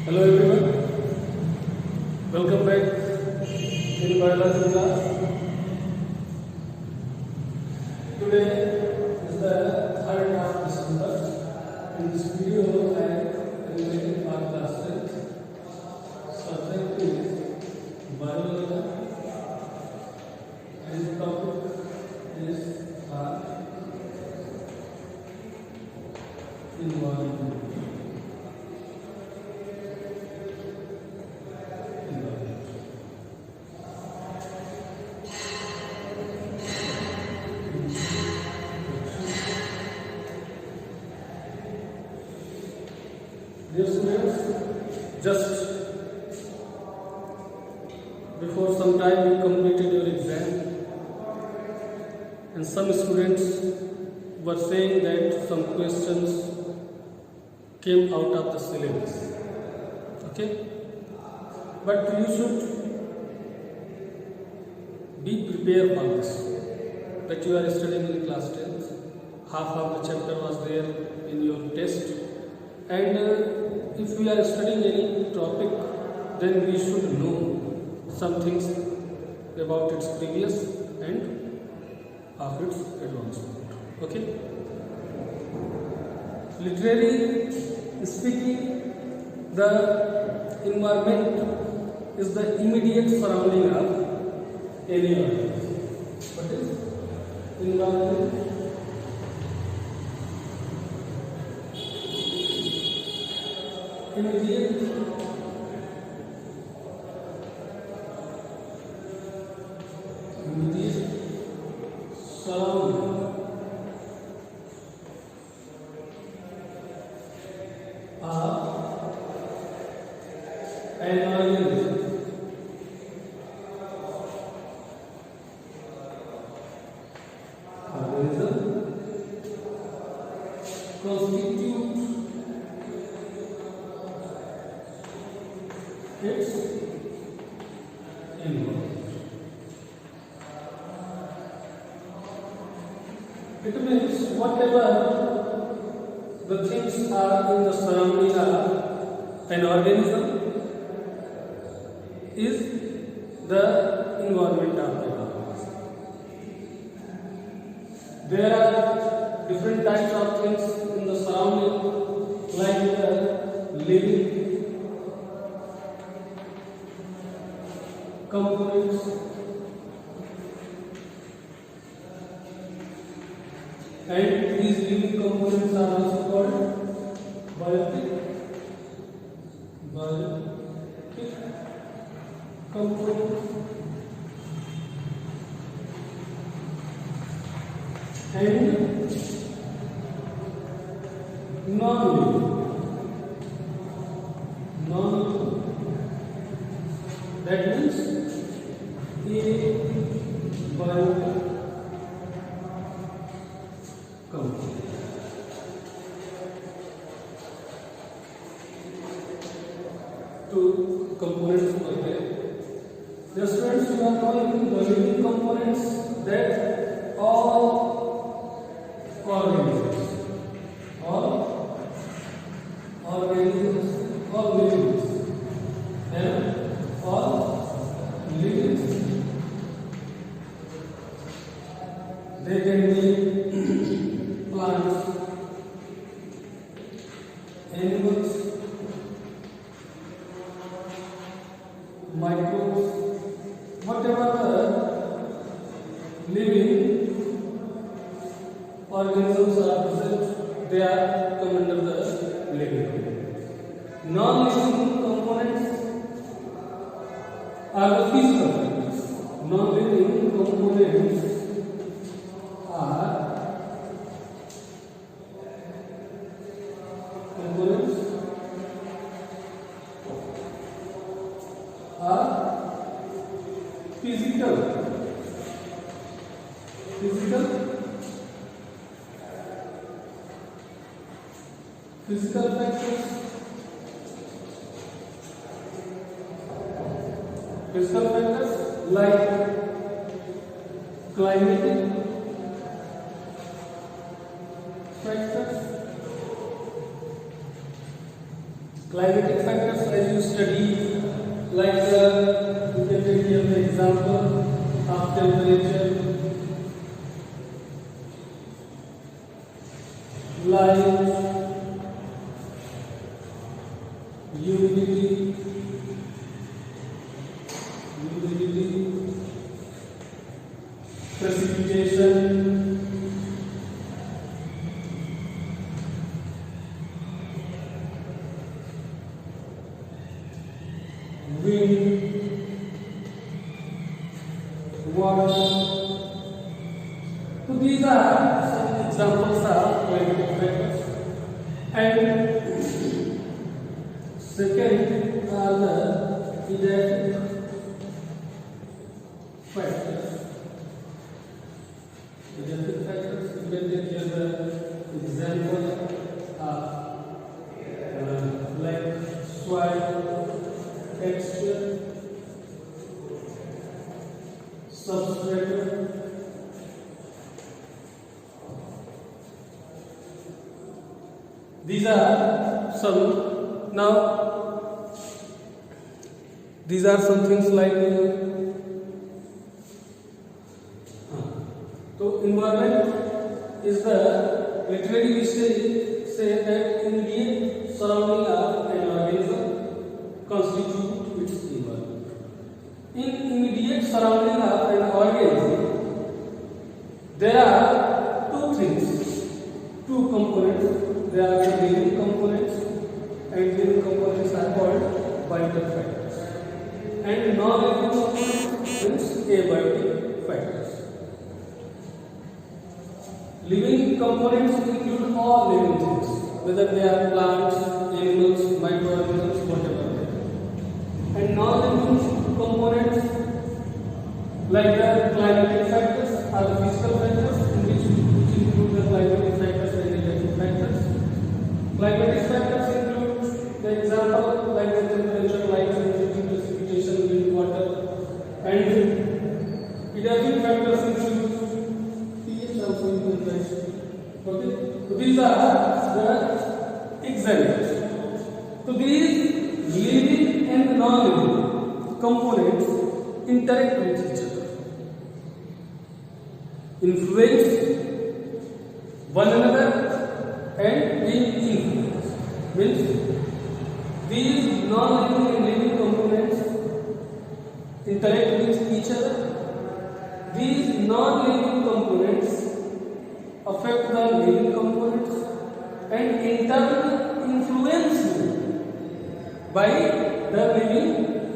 Hello everyone, welcome back in biology class. Today is the 3rd of December. In this video I am relating our class 10th. Subject is biology and the topic is environment. Dear students, just before some time you completed your exam, and some students were saying that some questions came out of the syllabus. Okay? But you should be prepared for this. That you are studying in class 10th, half of the chapter was there in your test, and if we are studying any topic, then we should know some things about its previous and of its advancement. Okay? Literally speaking, the environment is the immediate surrounding of any organism. What is environment? Immediate surrounding of an organism. Constitute its environment. It means whatever the things are in the surrounding of an organism is the environment of the organism. There are different types of things in the surrounding, like the living components, and these living components are also called biotic components, and non-living. That means abiotic component. Two components per there. The students, you are knowing the living components, that all organisms, all livings, and all livings, they can be plants, animals, microbes, whatever the living organisms are present, they are come under the living. Non-living components are the physical factors. Non-living components are physical factors. Physical factors like climatic factors, Climatic factors as you study, like you can take here the example of temperature, light, humidity, precipitation, wind, water. So these are some examples of climatic factors. And second are the erratic factors. Erratic factors, you can take here the example of like soil texture, substrate, these are some. Now these are some things like so environment is the literally we say that immediate surrounding of an organism constitute its environment. In immediate surrounding of an organism, there are two things, two components. There are the living components, and living components are called vital factors. And non-living components means abiotic factors. Living components include all living things, whether they are plants, animals, microorganisms, whatever they are. And non-living components like the climatic factors are the physical factors, in which include the climatic factors and erratic factors. Climatic factors include the example like the temperature, light, humidity, precipitation, wind, water, and erratic factors include pH also you can write. Okay, so these are the examples. So these living and non-living components interact with each other, influence one another, and being influenced. Means these non-living and living components interact with each other. These non-living components affect the living components and in turn influenced by the living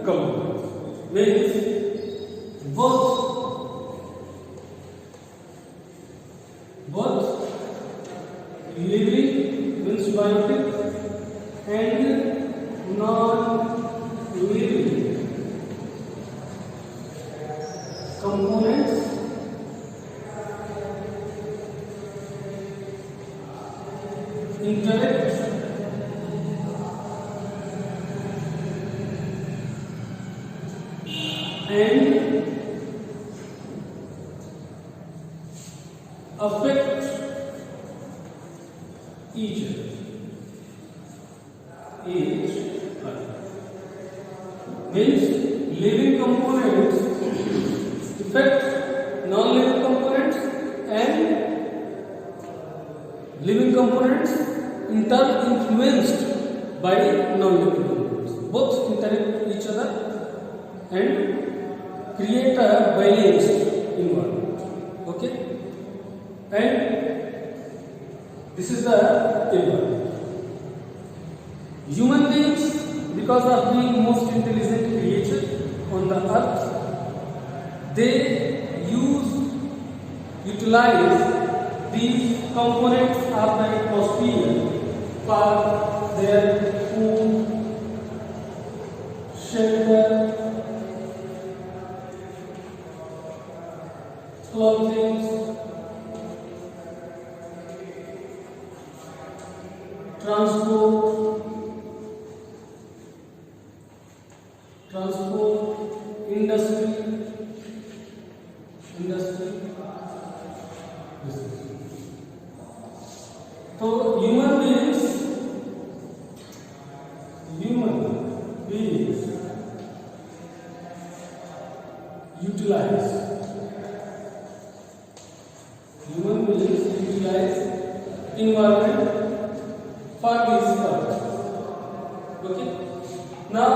components. Means both living means biotic and non-living components interact and affect each other. Means living components affect non-living components and living components in turn influenced by non-living components. Both interact with each other and create a balanced environment. Okay, and this is the environment. Human beings, because of being most intelligent creature on the earth, they utilize these components of the atmosphere for their food, shelter, clothing, transport, industry. So human beings utilize. Human beings utilize environment for this purpose. Okay. Now,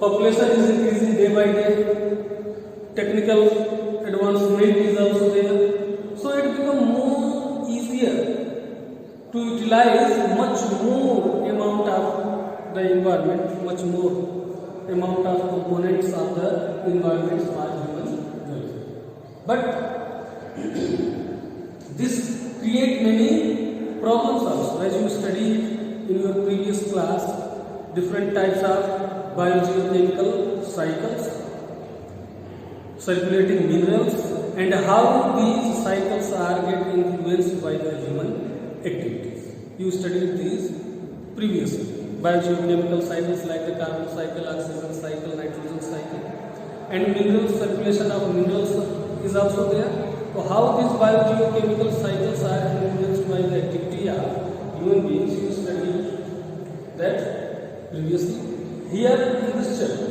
population is increasing day by day. Technical advancement is also there. So it becomes more easier to utilize much more amount of the environment, much more amount of components of the environment for human welfare. But this create many problems also. As you studied in your previous class, different types of biogeochemical cycles, circulating minerals, and how these cycles are get influenced by the human activities. You studied these previously. Biogeochemical cycles like the carbon cycle, oxygen cycle, nitrogen cycle, and mineral circulation of minerals is also there. So how these biogeochemical cycles are influenced by the activity of human beings, you studied that previously. Here in this chapter,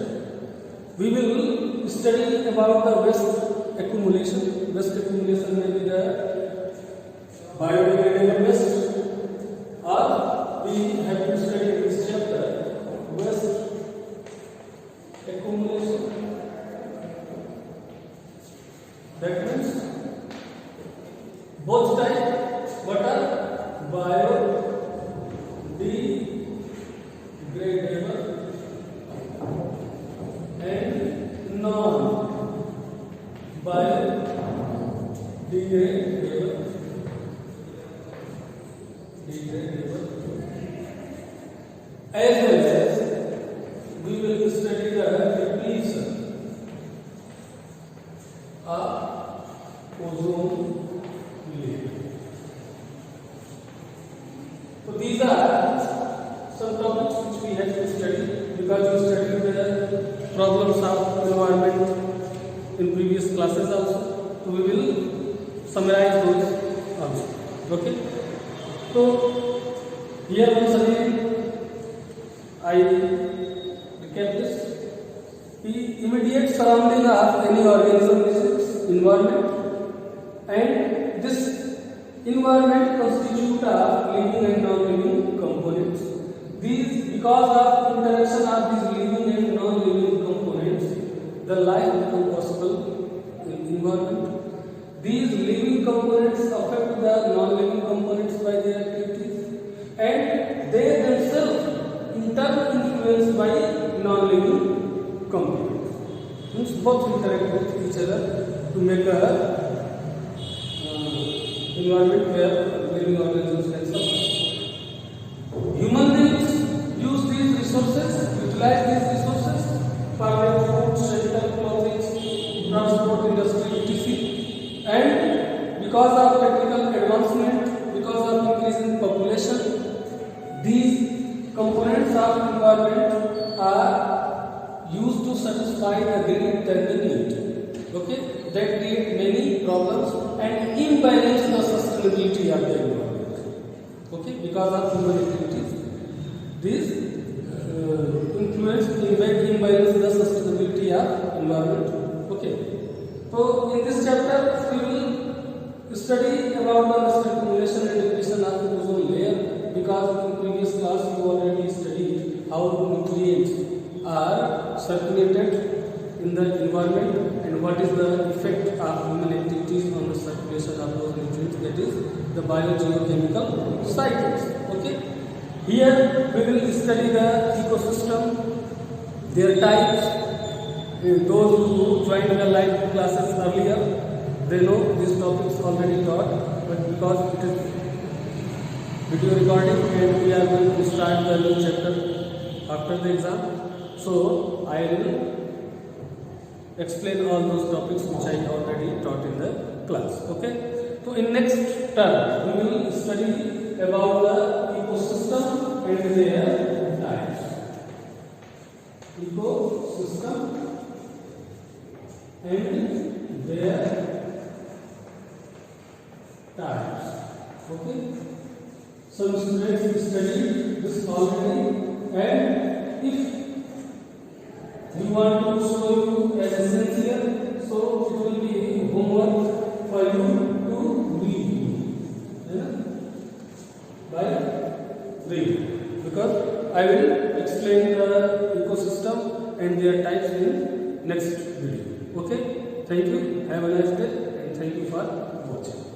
we will study about the waste accumulation. Waste accumulation may be the biodegradable waste, or we have to study in this chapter waste accumulation. That means both types, what are biodegradable and non-biodegradable. As well as we will study the depletion of ozone layer. So these are some topics which we have to study, because we studied the problems of environment in previous classes also. So we will summarize those also. Okay. So here once again I recap this. The immediate surrounding of any organism is its environment, and this environment constitutes of living and non-living components. These, because of interaction of these living and non-living components, the life becomes possible in environment. These living components affect the non-living components by their activities, and they themselves in turn influenced by non-living components. Means both interact with each other to make a environment where living organisms can survive. Human beings use these resources, utilize these resources for their food, shelter, clothing, transport, industry, etc. And because of technical advancement, because of increase in population, these components of environment are used to satisfy the grid need. Okay, that create many problems and imbalance the sustainability of the environment. Okay, because of human activities, these influence imbalance the sustainability of environment. Okay, so in this chapter we will study about the waste accumulation and depletion of the ozone layer, because in previous class you already studied how nutrients are circulated in the environment and what is the effect of human activities on the circulation of those nutrients, that is the biogeochemical cycles. Okay, here we will study the ecosystem, their types. Those who joined the live classes earlier, they know these topics already taught, but because it is video recording and we are going to start the new chapter after the exam, so I will explain all those topics which I already taught in the class. Okay, so in next term we will study about the ecosystem and their types. Ecosystem and their types. Okay, some students study this already, and if you want to show you as essential, so it will be homework for you to read, by read, because I will explain the ecosystem and their types in next video. Okay, thank you, have a nice day, and thank you for watching.